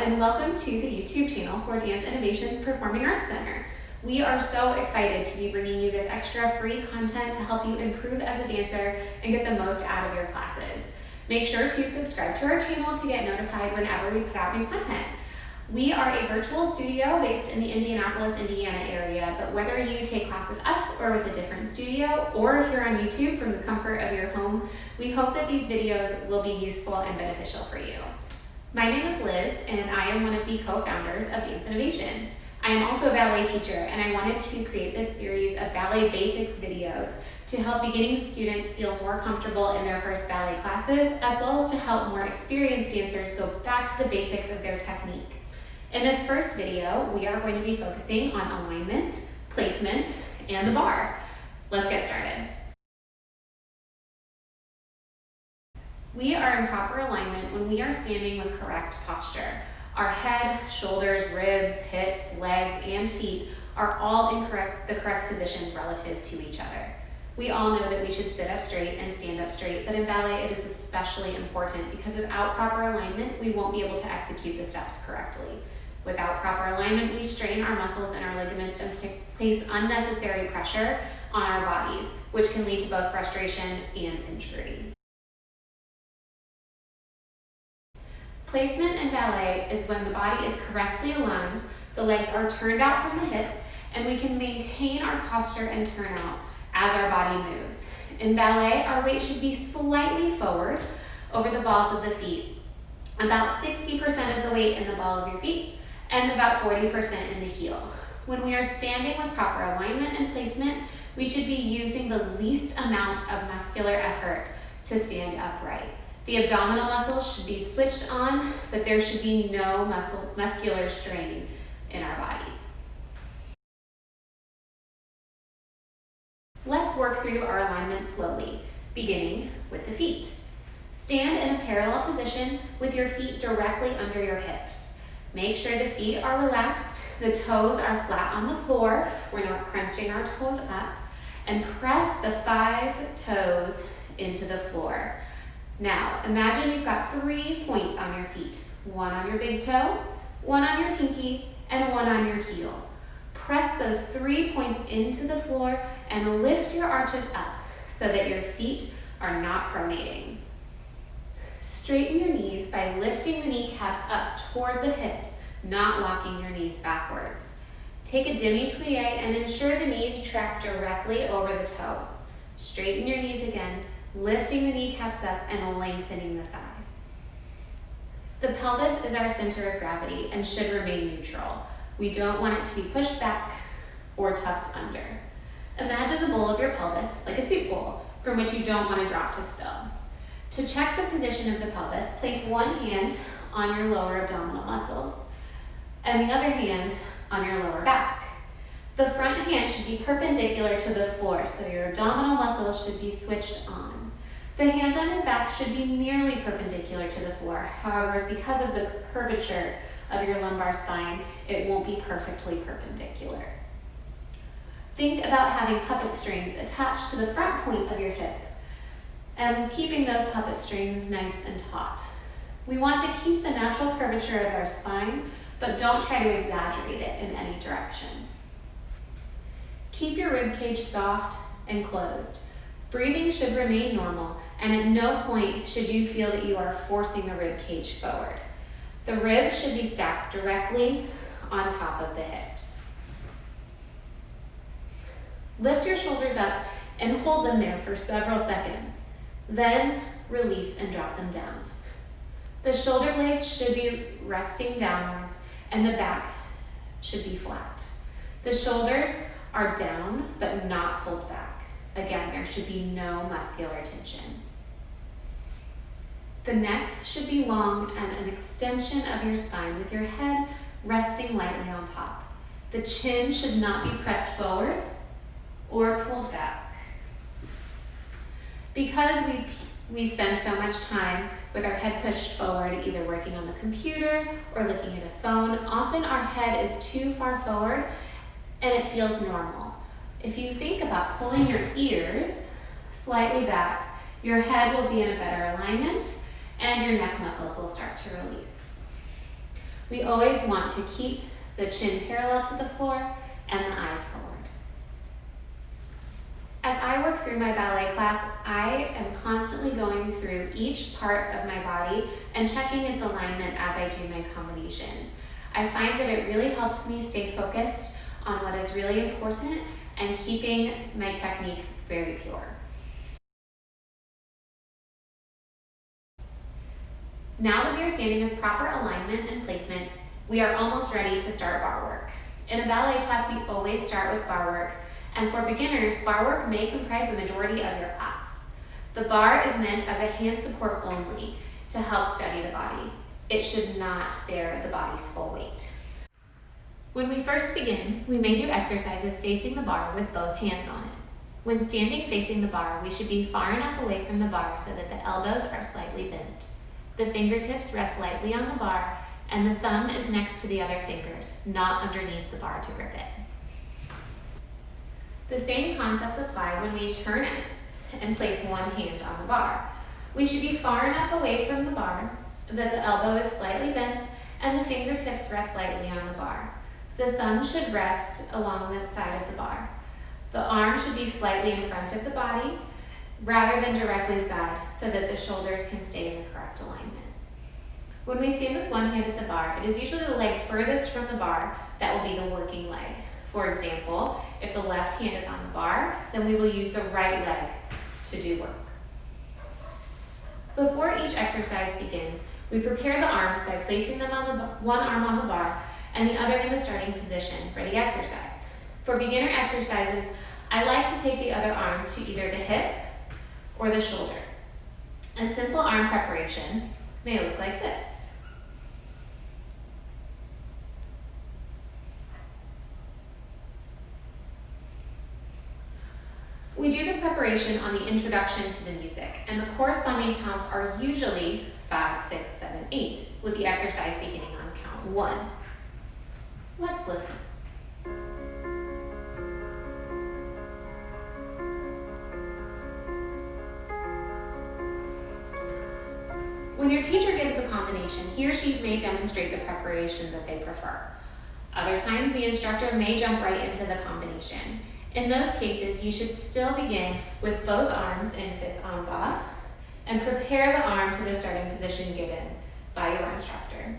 and welcome to the YouTube channel for Dance Innovations Performing Arts Center. We are so excited to be bringing you this extra free content to help you improve as a dancer and get the most out of your classes. Make sure to subscribe to our channel to get notified whenever we put out new content. We are a virtual studio based in the Indianapolis, Indiana area, but whether you take class with us or with a different studio or here on YouTube from the comfort of your home, we hope that these videos will be useful and beneficial for you. My name is Liz, and I am one of the co-founders of Dance Innovations. I am also a ballet teacher, and I wanted to create this series of ballet basics videos to help beginning students feel more comfortable in their first ballet classes, as well as to help more experienced dancers go back to the basics of their technique. In this first video, we are going to be focusing on alignment, placement, and the barre. Let's get started. We are in proper alignment when we are standing with correct posture. Our head, shoulders, ribs, hips, legs, and feet are all in the correct positions relative to each other. We all know that we should sit up straight and stand up straight, but in ballet it is especially important because without proper alignment, we won't be able to execute the steps correctly. Without proper alignment, we strain our muscles and our ligaments and place unnecessary pressure on our bodies, which can lead to both frustration and injury. Placement in ballet is when the body is correctly aligned, the legs are turned out from the hip, and we can maintain our posture and turnout as our body moves. In ballet, our weight should be slightly forward over the balls of the feet, about 60% of the weight in the ball of your feet, and about 40% in the heel. When we are standing with proper alignment and placement, we should be using the least amount of muscular effort to stand upright. The abdominal muscles should be switched on, but there should be no muscular strain in our bodies. Let's work through our alignment slowly, beginning with the feet. Stand in a parallel position with your feet directly under your hips. Make sure the feet are relaxed, the toes are flat on the floor, we're not crunching our toes up, and press the 5 toes into the floor. Now, imagine you've got 3 points on your feet, 1 on your big toe, 1 on your pinky, and 1 on your heel. Press those 3 points into the floor and lift your arches up so that your feet are not pronating. Straighten your knees by lifting the kneecaps up toward the hips, not locking your knees backwards. Take a demi-plie and ensure the knees track directly over the toes. Straighten your knees again, lifting the kneecaps up and lengthening the thighs. The pelvis is our center of gravity and should remain neutral. We don't want it to be pushed back or tucked under. Imagine the bowl of your pelvis like a soup bowl from which you don't want to drop to spill. To check the position of the pelvis, place one hand on your lower abdominal muscles and the other hand on your lower back. The front hand should be perpendicular to the floor, so your abdominal muscles should be switched on. The hand on your back should be nearly perpendicular to the floor. However, because of the curvature of your lumbar spine, it won't be perfectly perpendicular. Think about having puppet strings attached to the front point of your hip and keeping those puppet strings nice and taut. We want to keep the natural curvature of our spine, but don't try to exaggerate it in any direction. Keep your rib cage soft and closed. Breathing should remain normal, and at no point should you feel that you are forcing the rib cage forward. The ribs should be stacked directly on top of the hips. Lift your shoulders up and hold them there for several seconds. Then release and drop them down. The shoulder blades should be resting downwards and the back should be flat. The shoulders are down but not pulled back. Again, there should be no muscular tension. The neck should be long and an extension of your spine with your head resting lightly on top. The chin should not be pressed forward or pulled back. Because we spend so much time with our head pushed forward, either working on the computer or looking at a phone, often our head is too far forward and it feels normal. If you think about pulling your ears slightly back, your head will be in a better alignment and your neck muscles will start to release. We always want to keep the chin parallel to the floor and the eyes forward. As I work through my ballet class, I am constantly going through each part of my body and checking its alignment as I do my combinations. I find that it really helps me stay focused on what is really important and keeping my technique very pure. Now that we are standing with proper alignment and placement, we are almost ready to start bar work. In a ballet class, we always start with bar work, and for beginners, bar work may comprise the majority of your class. The bar is meant as a hand support only to help steady the body. It should not bear the body's full weight. When we first begin, we may do exercises facing the bar with both hands on it. When standing facing the bar, we should be far enough away from the bar so that the elbows are slightly bent. The fingertips rest lightly on the bar, and the thumb is next to the other fingers, not underneath the bar to grip it. The same concepts apply when we turn it and place one hand on the bar. We should be far enough away from the bar that the elbow is slightly bent and the fingertips rest lightly on the bar. The thumb should rest along the side of the bar. The arm should be slightly in front of the body rather than directly side so that the shoulders can stay in the correct alignment. When we stand with one hand at the bar, it is usually the leg furthest from the bar that will be the working leg. For example, if the left hand is on the bar, then we will use the right leg to do work. Before each exercise begins, we prepare the arms by placing them on one arm on the bar and the other in the starting position for the exercise. For beginner exercises, I like to take the other arm to either the hip or the shoulder. A simple arm preparation may look like this. We do the preparation on the introduction to the music, and the corresponding counts are usually 5, 6, 7, 8, with the exercise beginning on count 1. Let's listen. When your teacher gives the combination, he or she may demonstrate the preparation that they prefer. Other times, the instructor may jump right into the combination. In those cases, you should still begin with both arms in fifth en bas and prepare the arm to the starting position given by your instructor.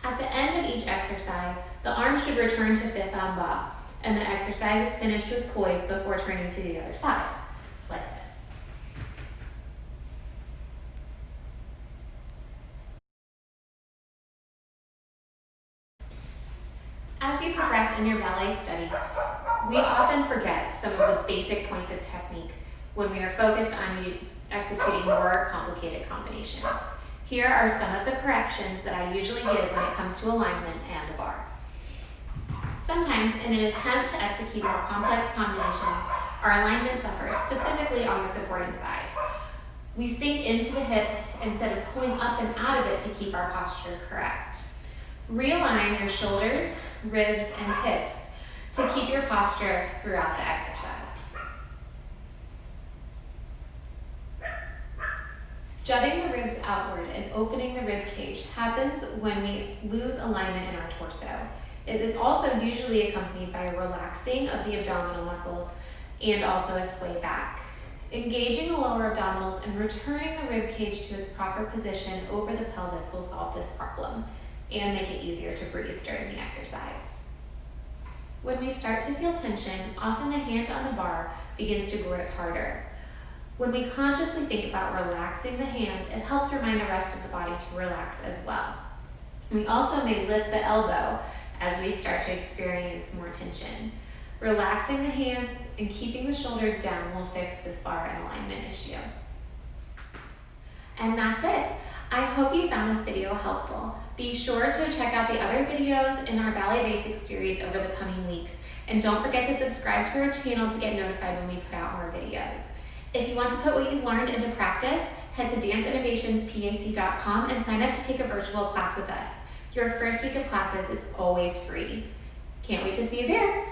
At the end of each exercise, the arm should return to fifth en bas, and the exercise is finished with poise before turning to the other side, like this. As you progress in your ballet study, we often forget some of the basic points of technique when we are focused on executing more complicated combinations. Here are some of the corrections that I usually give when it comes to alignment and a bar. Sometimes, in an attempt to execute more complex combinations, our alignment suffers, specifically on the supporting side. We sink into the hip instead of pulling up and out of it to keep our posture correct. Realign your shoulders, ribs, and hips to keep your posture throughout the exercise. Jutting the ribs outward and opening the rib cage happens when we lose alignment in our torso. It is also usually accompanied by a relaxing of the abdominal muscles and also a sway back. Engaging the lower abdominals and returning the rib cage to its proper position over the pelvis will solve this problem and make it easier to breathe during the exercise. When we start to feel tension, often the hand on the bar begins to grip harder. When we consciously think about relaxing the hand, it helps remind the rest of the body to relax as well. We also may lift the elbow as we start to experience more tension. Relaxing the hands and keeping the shoulders down will fix this bar and alignment issue. And that's it. I hope you found this video helpful. Be sure to check out the other videos in our Ballet Basics series over the coming weeks. And don't forget to subscribe to our channel to get notified when we put out more videos. If you want to put what you've learned into practice, head to danceinnovationspac.com and sign up to take a virtual class with us. Your first week of classes is always free. Can't wait to see you there.